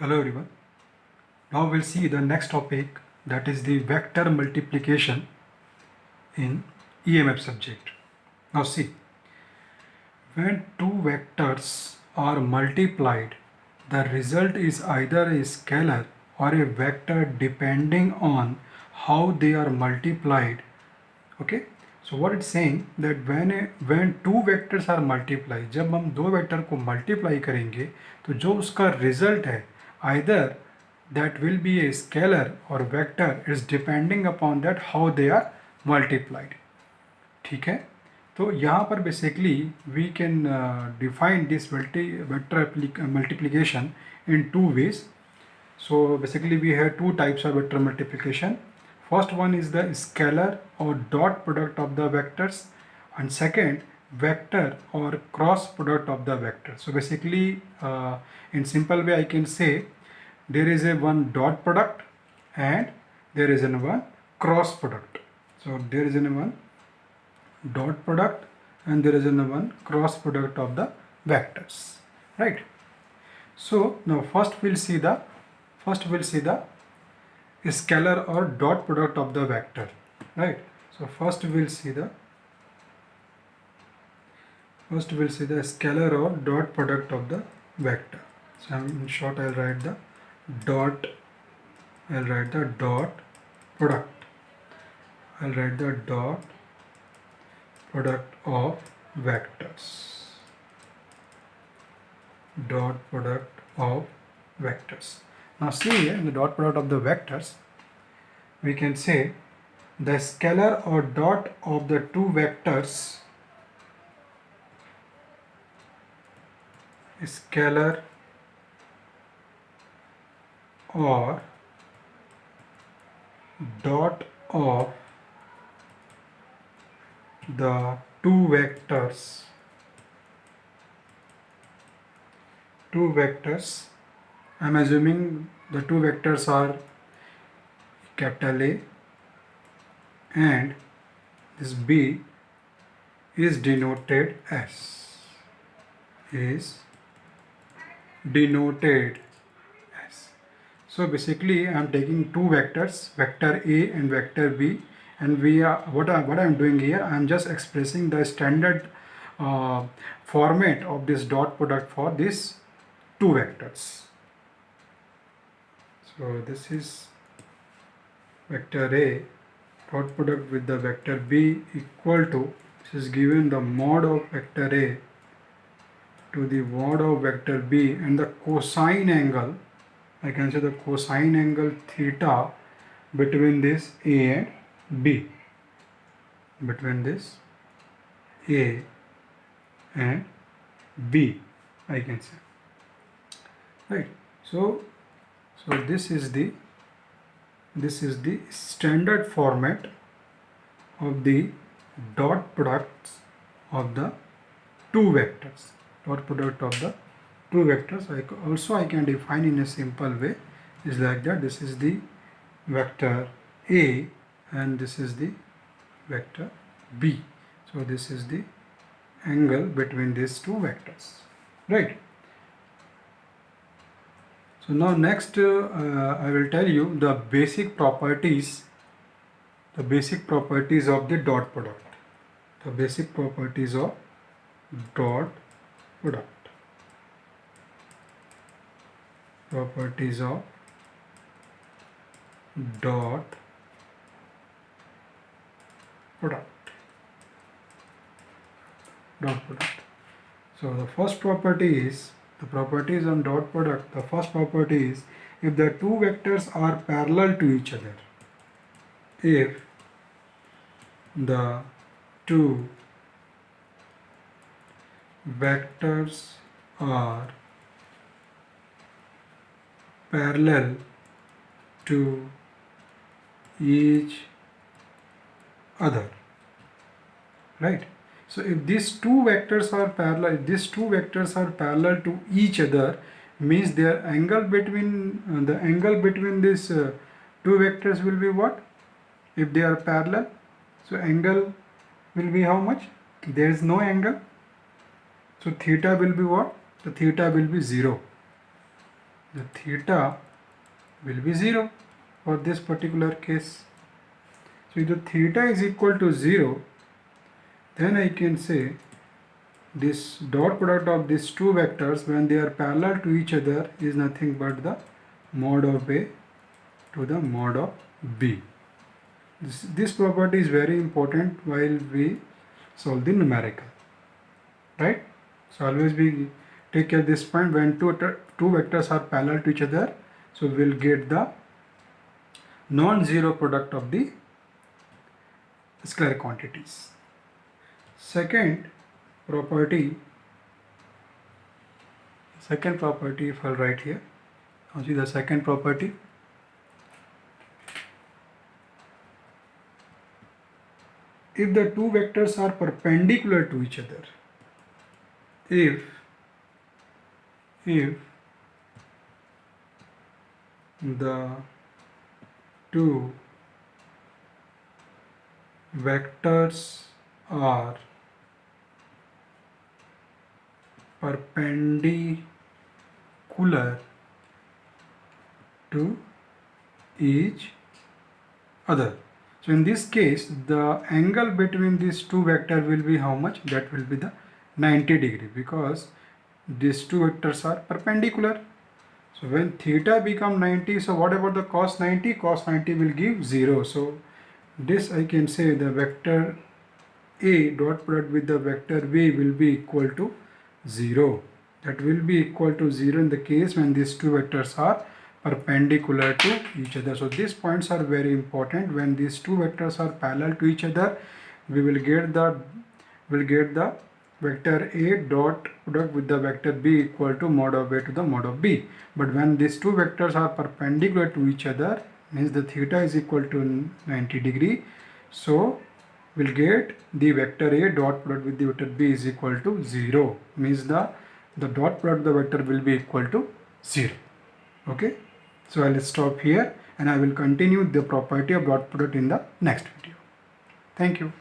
Hello everyone. Now we'll see the next topic, that is the vector multiplication in EMF subject. Now see, when two vectors are multiplied, the result is either a scalar or a vector depending on how they are multiplied. Okay, so what it's saying that when two vectors are multiplied, जब हम दो vector को multiply करेंगे तो जो उसका result है either that will be a scalar or vector is depending upon that how they are multiplied. ठीक है, तो यहाँ पर basically we can define this vector multiplication in two ways. So basically we have two types of vector multiplication. First one is the scalar or dot product of the vectors, and second vector or cross product of the vector. So basically in simple way I can say there is a one dot product and there is a one cross product. So there is a one dot product and there is a one cross product of the vectors, right? So now first we'll see the scalar or dot product of the vector, right? So first we'll see the scalar or dot product of the vector. So in short I'll write the dot product. I'll write the dot product of vectors. Dot product of vectors. Now see here in the dot product of the vectors, we can say the scalar or dot of the two vectors, scalar or dot of the two vectors, I'm assuming the two vectors are capital A and this B is denoted as, So basically I am taking two vectors, vector A and vector B, and what I am doing here, I am just expressing the standard format of this dot product for these two vectors. So this is vector A dot product with the vector B equal to, this is given the mod of vector A to the mod of vector B, and the cosine angle, I can say the cosine angle theta between this A and B, between this A and B, I can say, right? So this is the standard format of the dot products of the two vectors. Dot product of the two vectors. I can define in a simple way is like that. This is the vector A and this is the vector B. So this is the angle between these two vectors, right? So now next I will tell you the basic properties of the dot product. The basic properties of dot product. Properties of dot product. So the first property is, the properties on dot product, the first property is if the two vectors are parallel to each other. If the two vectors are parallel to each other, right? So if these two vectors are parallel, to each other, means their angle between these two vectors will be what? If they are parallel, so angle will be how much? There is no angle, so theta will be what? The theta will be 0. the theta will be 0 for this particular case. So if the theta is equal to 0, then I can say this dot product of these two vectors when they are parallel to each other is nothing but the mod of A to the mod of B. This property is very important while we solve the numerical, right? So always we take care of this point when two vectors are parallel to each other, so we'll get the non-zero product of the scalar quantities. Second property if I'll write here, now see the second property. If the two vectors are perpendicular to each other, if the two vectors are perpendicular to each other. So in this case, the angle between these two vectors will be how much? That will be the 90 degree, because these two vectors are perpendicular. So when theta become 90, so what about the cos 90? Cos 90 will give 0. So this I can say the vector A dot product with the vector B will be equal to 0. That will be equal to 0 in the case when these two vectors are perpendicular to each other. So these points are very important. When these two vectors are parallel to each other, we will get the vector A dot product with the vector B equal to mod of A to the mod of B. But when these two vectors are perpendicular to each other, means the theta is equal to 90 degree. So we'll get the vector A dot product with the vector B is equal to 0. Means the dot product of the vector will be equal to 0. Okay. So I'll stop here and I will continue the property of dot product in the next video. Thank you.